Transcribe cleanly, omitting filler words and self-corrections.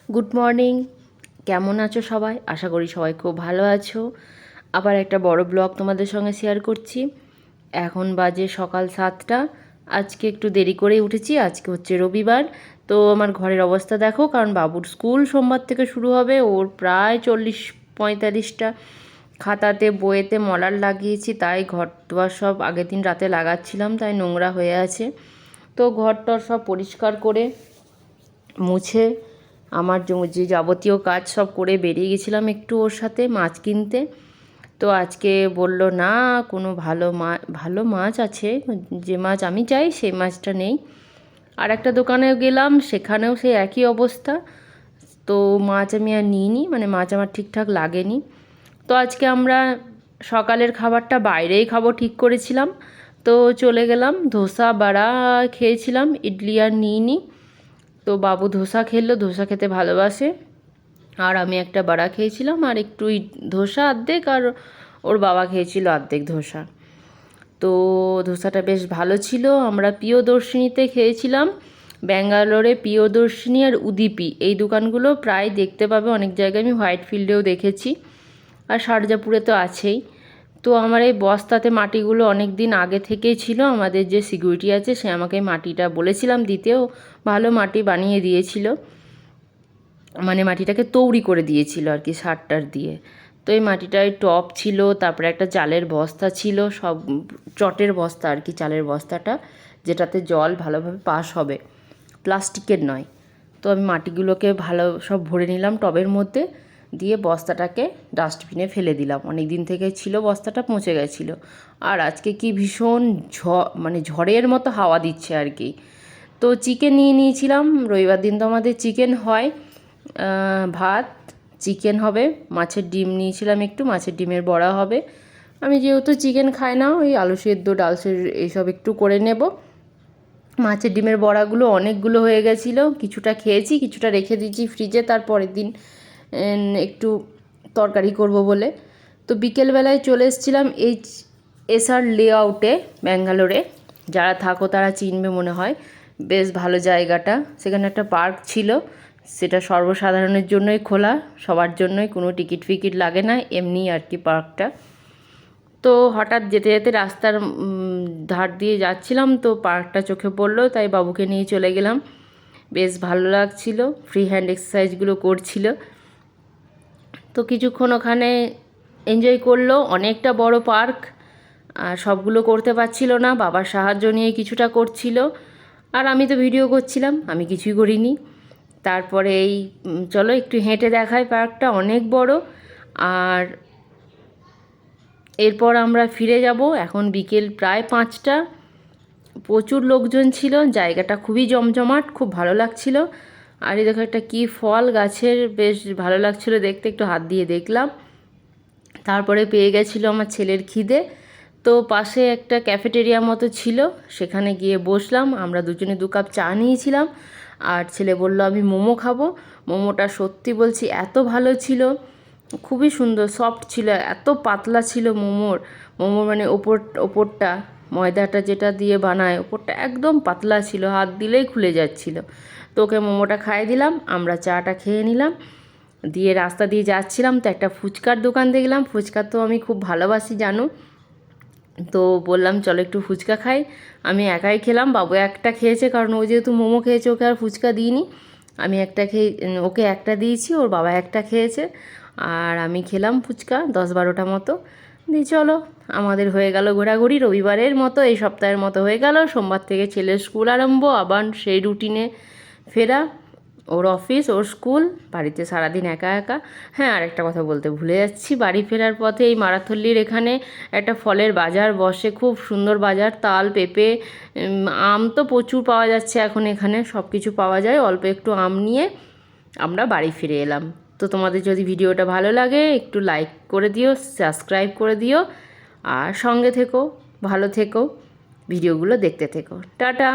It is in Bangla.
Good morning. কেমন আছো সবাই? আশা করি সবাই খুব ভালো আছো। আবার একটা বড় ব্লগ তোমাদের সঙ্গে শেয়ার করছি। এখন বাজে সকাল 7টা। আজকে একটু দেরি করেই উঠেছি, আজকে হচ্ছে রবিবার। তো আমার ঘরের অবস্থা দেখো, কারণ বাবুর স্কুল সোমবার থেকে শুরু হবে। ওর প্রায় 40-45টা খাতাতে বইয়েতে মলার লাগিয়েছি, তাই ঘর দুয়ার সব আগের দিন রাতে লাগাচ্ছিলাম, তাই নোংরা হয়ে আছে। তো ঘরটর সব পরিষ্কার করে মুছে আমার যে যাবতীয় কাজ সব করে বেরিয়ে গেছিলাম একটু ওর সাথে মাছ কিনতে। তো আজকে বলল না, কোনো ভালো মাছ আছে, যে মাছ আমি চাই সেই মাছটা নেই। আর একটা দোকানে গেলাম, সেখানেও সেই একই অবস্থা। তো মাছ আমি আর নিইনি, মানে মাছ আমার ঠিকঠাক লাগেনি। তো আজকে আমরা সকালের খাবারটা বাইরেই খাবো ঠিক করেছিলাম। তো চলে গেলাম, ধোসা বড়া খেয়েছিলাম, ইডলি আর নিইনি। তো বাবু ধোসা খেলো, ধোসা খেতে ভালোবাসে। আর আমি একটা বড়া খেয়েছিলাম, আর একটু ধোসা অর্ধেক, আর ওর বাবা খেয়েছিল অর্ধেক ধোসা। তো ধোসাটা বেশ ভালো ছিল। আমরা প্রিয়দর্শিনীতে খেয়েছিলাম। ব্যাঙ্গালোরে প্রিয়দর্শিনী আর উদীপী এই দোকানগুলো প্রায় দেখতে পাবে অনেক জায়গায়, আমি হোয়াইট ফিল্ডেও দেখেছি, আর শারজাপুরে তো আছেই। তো আমার এই বস্তাতে মাটিগুলো অনেক দিন আগে থেকেই ছিল। আমাদের যে সিকিউরিটি আছে সে আমাকে মাটিটা বলেছিলাম দিতেও, ভালো মাটি বানিয়ে দিয়েছিল, মানে মাটিটাকে তৈরি করে দিয়েছিল আর কি, সার দিয়ে। তো এই মাটিটায় টপ ছিল, তারপরে একটা চালের বস্তা ছিল, সব চটের বস্তা আর কি, চালের বস্তাটা, যেটাতে জল ভালোভাবে পাস হবে, প্লাস্টিকের নয়। তো আমি মাটিগুলোকে ভালো সব ভরে নিলাম টবের মধ্যে, দিয়ে বস্তাটাকে ডাস্টবিনে ফেলে দিলাম। অনেক দিন থেকে ছিল, বস্তাটা পচে গেছিলো। আর আজকে কি ভীষণ মানে ঝড়ের মতো হাওয়া দিচ্ছে আর কি। তো চিকেন নিয়ে নিয়েছিলাম, রবিবার দিন তো আমাদের চিকেন হয়। ভাত, চিকেন হবে, মাছের ডিম নিয়েছিলাম একটু, মাছের ডিমের বড়া হবে। আমি যেহেতু চিকেন খাই না, ওই আলু সেদ্ধ ডাল এইসব একটু করে নেব। মাছের ডিমের বড়াগুলো অনেকগুলো হয়ে গেছিলো, কিছুটা খেয়েছি, কিছুটা রেখে দিয়েছি ফ্রিজে, তারপরের দিন একটু তরকারি করব বলে। তো বিকেলবেলায় চলে এসেছিলাম এই এসআর লেআউটে, ব্যাঙ্গালোরে। যারা থাকো তারা চিনবে মনে হয়, বেশ ভালো জায়গাটা। সেখানে একটা পার্ক ছিল, সেটা সর্বসাধারণের জন্যই খোলা, সবার জন্যই, কোনো টিকিট ফিকিট লাগে না, এমনি আর কি পার্কটা। তো হঠাৎ যেতে যেতে রাস্তার ধার দিয়ে যাচ্ছিলাম, তো পার্কটা চোখে পড়লো, তাই বাবুকে নিয়ে চলে গেলাম। বেশ ভালো লাগছিল, ফ্রি হ্যান্ড এক্সারসাইজগুলো করছিল। তো কিছুক্ষণ ওখানে এনজয় করলো। অনেকটা বড় পার্ক, আর সবগুলো করতে পারছিল না, বাবার সাহায্য নিয়ে কিছুটা করছিল, আর আমি তো ভিডিও করছিলাম, আমি কিছুই করিনি। তারপরে এই চলো একটু হেঁটে দেখায়, পার্কটা অনেক বড়। আর এরপর আমরা ফিরে যাব। এখন বিকেল প্রায় 5টা। প্রচুর লোকজন ছিল, জায়গাটা খুবই জমজমাট, খুব ভালো লাগছিল। আর এই দেখো একটা কী ফল গাছের, বেশ ভালো লাগছিল দেখতে, একটু হাত দিয়ে দেখলাম। তারপরে পেয়ে গেছিলো আমার ছেলের খিদে। তো পাশে একটা ক্যাফেটেরিয়া মতো ছিল, সেখানে গিয়ে বসলাম। আমরা দুজনে 2 কাপ চা নিয়েছিলাম, আর ছেলে বলল আমি মোমো খাবো। মোমোটা সত্যি বলছি এত ভালো ছিল, খুবই সুন্দর, সফট ছিল, এত পাতলা ছিল মোমোর মানে ওপরটা ময়দাটা যেটা দিয়ে বানায়, ওপরটা একদম পাতলা ছিল, হাত দিলেই খুলে যাচ্ছিল। তো ওকে মোমোটা খাইয়ে দিলাম, আমরা চাটা খেয়ে নিলাম। দিয়ে রাস্তা দিয়ে যাচ্ছিলাম, তো একটা ফুচকার দোকান দেখলাম। ফুচকা তো আমি খুব ভালোবাসি জানো। তো বললাম চলো একটু ফুচকা খাই। আমি একাই খেলাম, বাবু একটা খেয়েছে, কারণ ও যেহেতু মোমো খেয়েছে, ওকে আর ফুচকা দিইনি। আমি একটা খেয়ে, ওকে একটা দিয়েছি, ওর বাবা একটা খেয়েছে, আর আমি খেলাম ফুচকা 10-12টা মতো। দিয়ে চলো, আমাদের হয়ে গেল ঘোরাঘুরি, রবিবারের মতো, এই সপ্তাহের মতো হয়ে গেল। সোমবার থেকে ছেলের স্কুল আরম্ভ, আবার সেই রুটিনে ফেরা, ওর অফিস, ওর স্কুল, বাড়িতে সারাদিন একা একা। হ্যাঁ, আর একটা কথা বলতে ভুলে যাচ্ছি, বাড়ি ফেরার পথে এই মারাথল্লির এখানে একটা ফলের বাজার বসে, খুব সুন্দর বাজার। তাল, পেঁপে, আম তো প্রচুর পাওয়া যাচ্ছে এখন এখানে, সব কিছু পাওয়া যায়। অল্প একটু আম নিয়ে আমরা বাড়ি ফিরে এলাম। তো তোমাদের যদি ভিডিওটা ভালো লাগে একটু লাইক করে দিও, সাবস্ক্রাইব করে দিও, আর সঙ্গে থেকো, ভালো থেকো, ভিডিওগুলো দেখতে থেকো। টাটা।